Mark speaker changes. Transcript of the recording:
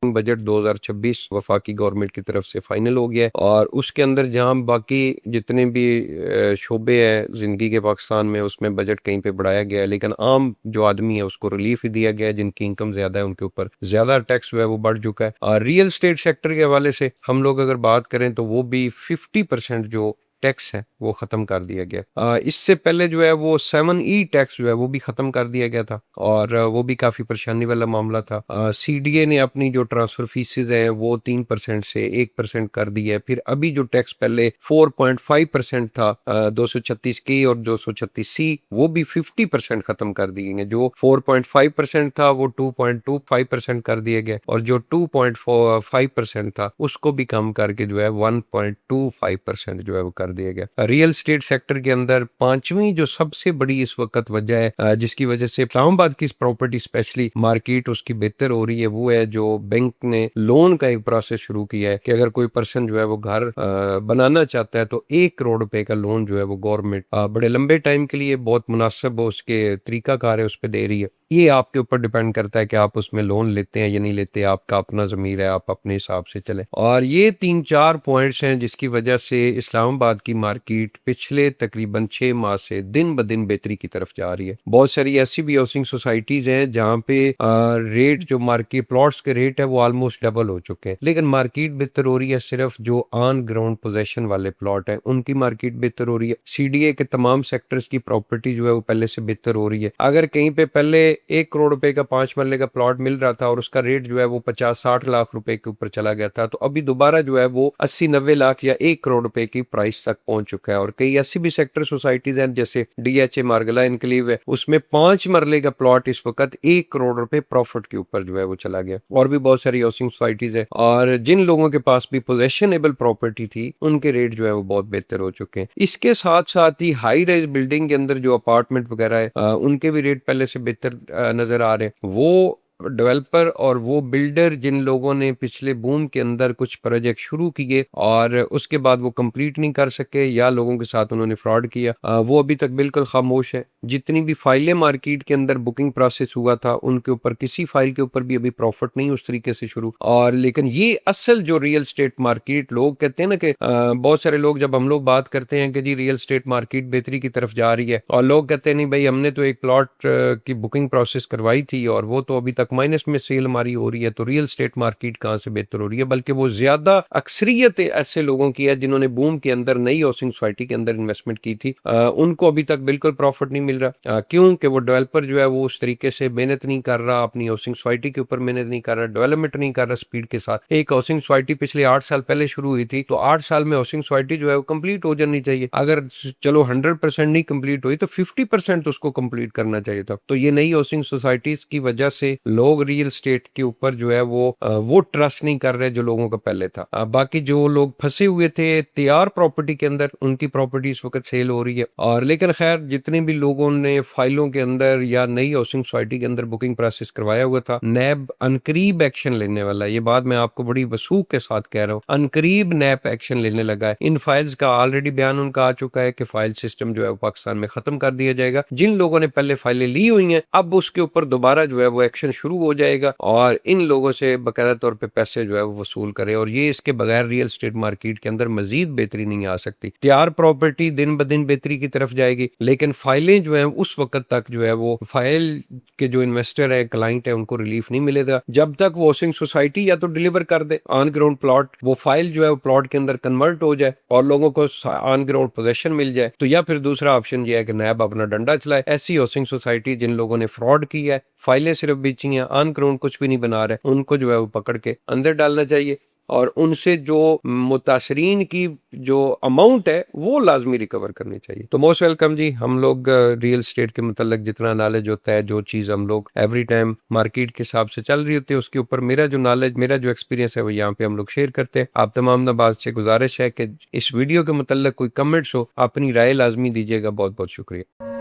Speaker 1: Budget 2026 वफाकी government की तरफ से फाइनल हो गया है और उसके अंदर जहाँ बाकी जितने भी शोबे हैं ज़िंदगी के पाकिस्तान में उसमें बजट कहीं पे बढ़ाया गया है, लेकिन आम जो आदमी है उसको रिलीफ ही दिया गया है। जिनकी इनकम ज़्यादा है उनके ऊपर ज़्यादा टैक्स जो है वो बढ़ चुका है। और रियल एस्टेट सेक्टर के हवाले से हम लोग अगर बात करें तो वो भी 50% जो टैक्स है वो खत्म कर दिया गया। इससे पहले जो है वो 7E टैक्स जो है वो भी खत्म कर दिया गया था और वो भी काफी परेशानी वाला मामला था। सीडीए ने अपनी जो ट्रांसफर फीसेज हैं वो 3% से 1% कर दी है। फिर अभी जो टैक्स पहले 4.5% था 236 के और 236 सी, वो भी 50% खत्म कर दिए गए। जो 4.5% था वो 2.25% कर दिया गया और जो 2.5% था उसको भी कम करके जो है 1.25% जो है वो कर दिया गया। रियल एस्टेट सेक्टर के अंदर पांचवी जो सबसे बड़ी इस वक्त वजह है जिसकी वजह से इस्लामाबाद की प्रॉपर्टी स्पेशली मार्केट उसकी बेहतर हो रही है, वो है जो बैंक ने लोन का एक प्रोसेस शुरू किया है कि अगर कोई पर्सन जो है वो घर बनाना चाहता है तो 1 करोड़ रुपए का लोन जो है वो गवर्नमेंट बड़े लंबे टाइम के लिए बहुत मुनासिब उसके तरीकाकार है उस पर दे रही है। ये आपके ऊपर डिपेंड करता है कि आप उसमें लोन लेते हैं या नहीं लेते, आपका अपना ज़मीर है, आप अपने हिसाब से चलें। और ये 3-4 पॉइंट्स हैं जिसकी वजह से इस्लामाबाद की मार्केट पिछले तकरीबन 6 माह से दिन ब दिन बेहतरी की तरफ जा रही है। बहुत सारी ऐसी भी हाउसिंग सोसाइटीज हैं जहाँ पे रेट जो मार्केट प्लॉट्स के रेट है वो ऑलमोस्ट डबल हो चुके हैं, लेकिन मार्केट बेहतर हो रही है। सिर्फ जो ऑन ग्राउंड पोजेशन वाले प्लॉट हैं उनकी मार्केट बेहतर हो रही है। सीडीए के तमाम सेक्टर्स की प्रॉपर्टी जो है वो पहले से बेहतर हो रही है। अगर कहीं पे पहले 1 करोड़ रुपए का 5 मरले का प्लॉट मिल रहा था और उसका रेट जो है वो 50-60 लाख रुपए के ऊपर चला गया था, तो अभी दोबारा जो है वो 80-90 लाख या 1 करोड़ रुपए की प्राइस तक पहुंच चुका है। और कई ऐसी भी सेक्टर सोसाइटीज हैं जैसे डीएचए मार्गला इनक्लेव है, उसमें 5 मरले का प्लॉट इस वक्त 1 करोड़ रुपए प्रॉफिट के ऊपर जो है वो चला गया। और भी बहुत सारी हाउसिंग सोसाइटीज है और जिन लोगों के पास भी पोजेशनेबल प्रॉपर्टी थी उनके रेट जो है वो बहुत बेहतर हो चुके हैं। इसके साथ साथ ही हाई राइज बिल्डिंग के अंदर जो अपार्टमेंट वगैरह है उनके भी रेट पहले से बेहतर नजर आ रहे हैं। वो डेवलपर और वो बिल्डर जिन लोगों ने पिछले बूम के अंदर कुछ प्रोजेक्ट शुरू किए और उसके बाद वो कंप्लीट नहीं कर सके या लोगों के साथ उन्होंने फ्रॉड किया, वो अभी तक बिल्कुल खामोश है। जितनी भी फाइलें मार्केट के अंदर बुकिंग प्रोसेस हुआ था उनके ऊपर किसी फाइल के ऊपर भी अभी प्रॉफिट नहीं उस तरीके से शुरू। और लेकिन ये असल जो रियल स्टेट मार्केट, लोग कहते हैं ना कि बहुत सारे लोग जब हम लोग बात करते हैं कि जी रियल स्टेट मार्केट बेहतरी की तरफ जा रही है और लोग कहते हैं नहीं भाई हमने तो एक प्लॉट की बुकिंग प्रोसेस करवाई थी और वो तो अभी तक माइनस में सेल हमारी हो रही है, तो रियल स्टेट मार्केट कहां से बेहतर हो रही है। बल्कि वो ज्यादा अक्सरियत ऐसे लोगों की है जिन्होंने बूम के अंदर नई हाउसिंग सोसाइटी के अंदर इन्वेस्टमेंट की थी, उनको अभी तक बिल्कुल प्रॉफिट नहीं मिल रहा। क्योंकि वो डेवलपर जो है वो उस तरीके से मेहनत नहीं कर रहा, अपनी हाउसिंग सोसाइटी के ऊपर मेहनत नहीं कर रहा, डेवलपमेंट नहीं कर रहा स्पीड के साथ। एक हाउसिंग सोसाइटी पिछले 8 साल पहले शुरू हुई थी, तो 8 साल में हाउसिंग सोसाइटी जो है वो कंप्लीट हो जानी चाहिए। अगर चलो 100% नहीं कंप्लीट हुई तो 50% उसको कंप्लीट करना चाहिए था। तो ये नई हाउसिंग सोसाइटीज की वजह से लोग रियल स्टेट के ऊपर जो है वो ट्रस्ट नहीं कर रहे जो लोगों का पहले था। बाकी जो लोग फंसे हुए थे तैयार प्रॉपर्टी के अंदर उनकी प्रॉपर्टी इस वक्त सेल हो रही है। और लेकिन खैर जितने भी लोगों ने फाइलों के अंदर या नई हाउसिंग सोसाइटी के अंदर बुकिंग प्रोसेस करवाया हुआ था, नैब अनकरीब एक्शन लेने वाला है। ये बात मैं आपको बड़ी वसूख के साथ कह रहा हूँ, अनकरीब नैब एक्शन लेने लगा है। इन फाइल्स का ऑलरेडी बयान उनका आ चुका है कि फाइल सिस्टम जो है पाकिस्तान में खत्म कर दिया जाएगा। जिन लोगों ने पहले फाइलें ली हुई हैं अब उसके ऊपर दोबारा जो है वो एक्शन शुरू हो जाएगा और इन लोगों से बकायदा तौर पे पैसे जो है वो वसूल करे। और ये इसके बगैर रियल स्टेट मार्केट के अंदर मजीद बेहतरी नहीं आ सकती। तैयार प्रॉपर्टी दिन ब दिन बेहतरी की तरफ जाएगी, लेकिन फाइलें जो है उस वक्त तक जो है वो फाइल के जो इन्वेस्टर है, क्लाइंट है, उनको रिलीफ नहीं मिलेगा जब तक वो हाउसिंग सोसाइटी या तो डिलीवर कर दे ऑन ग्राउंड प्लॉट, वो फाइल जो है वो प्लॉट के अंदर कन्वर्ट हो जाए और लोगों को ऑन ग्राउंड पोजेशन मिल जाए। तो या फिर दूसरा ऑप्शन ये है कि नैब अपना डंडा चलाए। ऐसी हाउसिंग सोसाइटी जिन लोगों ने फ्रॉड किया है, फाइलें सिर्फ बेची हैं, ऑन ग्राउंड कुछ भी नहीं बना रहे, उनको जो है वो पकड़ के अंदर डालना चाहिए और उनसे जो मुतासरीन की जो अमाउंट है वो लाजमी रिकवर करनी चाहिए। तो मोस्ट वेलकम जी। हम लोग रियल स्टेट के मतलब जितना नॉलेज होता है, जो चीज़ हम लोग एवरी टाइम मार्केट के हिसाब से चल रही होती है उसके ऊपर मेरा जो नॉलेज, मेरा जो एक्सपीरियंस है वो यहाँ पे हम लोग शेयर करते हैं। आप तमाम नवाज से गुजारिश है कि इस वीडियो के मतलब कोई कमेंट्स हो अपनी राय लाजमी दीजिएगा। बहुत बहुत शुक्रिया।